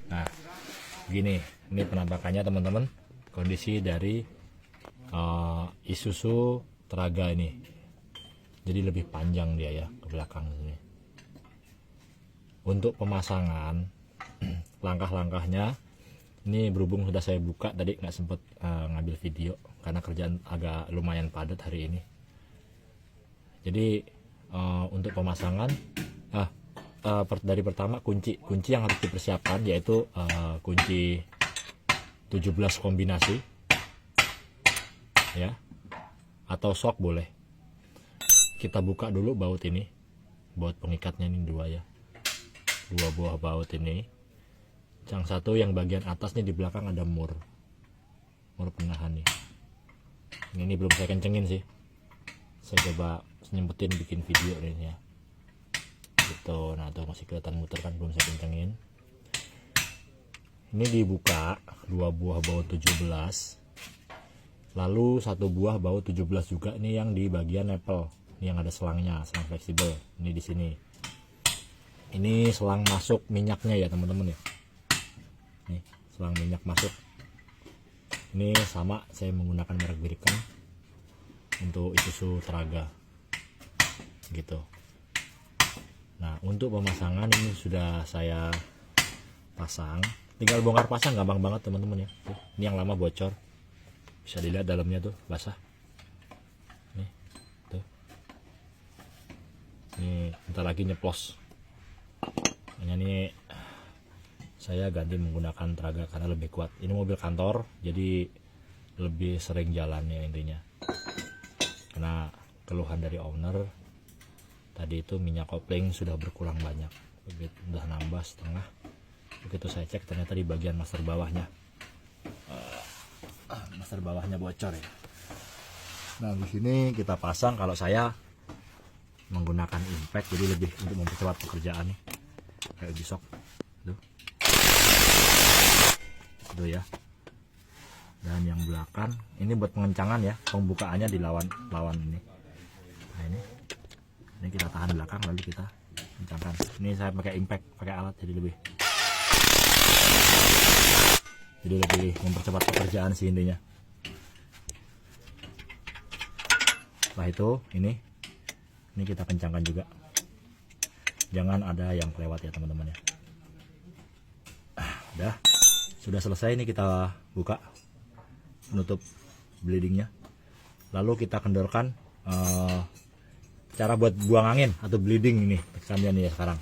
Nah, gini, ini penampakannya teman-teman, kondisi dari Isuzu Traga ini. Jadi lebih panjang dia ya ke belakang ini. Untuk pemasangan, langkah-langkahnya ini berhubung sudah saya buka tadi, nggak sempet ngambil video karena kerjaan agak lumayan padat hari ini. Jadi untuk pemasangan dari pertama kunci yang harus dipersiapkan yaitu kunci 17 kombinasi ya, atau sok boleh. Kita buka dulu baut ini, baut pengikatnya ini dua ya, dua buah baut ini. Yang satu yang bagian atasnya di belakang ada mur penahan nih. Ini belum saya kencengin sih, saya coba nyempetin bikin video ini ya gitu. Nah tuh masih kelihatan muter kan, belum saya kencengin. Ini dibuka dua buah baut 17, lalu satu buah baut 17 juga ini yang di bagian nipple, ini yang ada selangnya, selang fleksibel ini di sini. Ini selang masuk minyaknya ya teman-teman ya, nih selang minyak masuk. Ini sama, saya menggunakan merek Birikan untuk Isuzu Traga gitu. Nah untuk pemasangan ini sudah saya pasang, tinggal bongkar pasang gampang banget teman-teman ya. Tuh, ini yang lama bocor, bisa dilihat dalamnya tuh basah nih tuh. Ini bentar lagi nyeplos. Hanya ini saya ganti menggunakan Traga karena lebih kuat. Ini mobil kantor jadi lebih sering jalan ya intinya. Karena keluhan dari owner tadi itu minyak kopling sudah berkurang banyak, udah nambah setengah. Begitu saya cek ternyata di bagian master bawahnya, master bawahnya bocor ya. Nah di sini kita pasang, kalau saya menggunakan impact jadi lebih untuk mempercepat pekerjaan nih, kayak gisok tuh ya. Dan yang belakang ini buat pengencangan ya, pembukaannya di lawan ini. Nah ini kita tahan belakang lalu kita kencangkan. Ini saya pakai impact, pakai alat jadi lebih mempercepat pekerjaan sih intinya. Setelah itu ini kita kencangkan juga, jangan ada yang kelewat ya teman-teman ya. Udah, sudah selesai. Ini kita buka penutup bleedingnya, lalu kita kendorkan. Cara buat buang angin atau bleeding ini tekannya nih ya sekarang.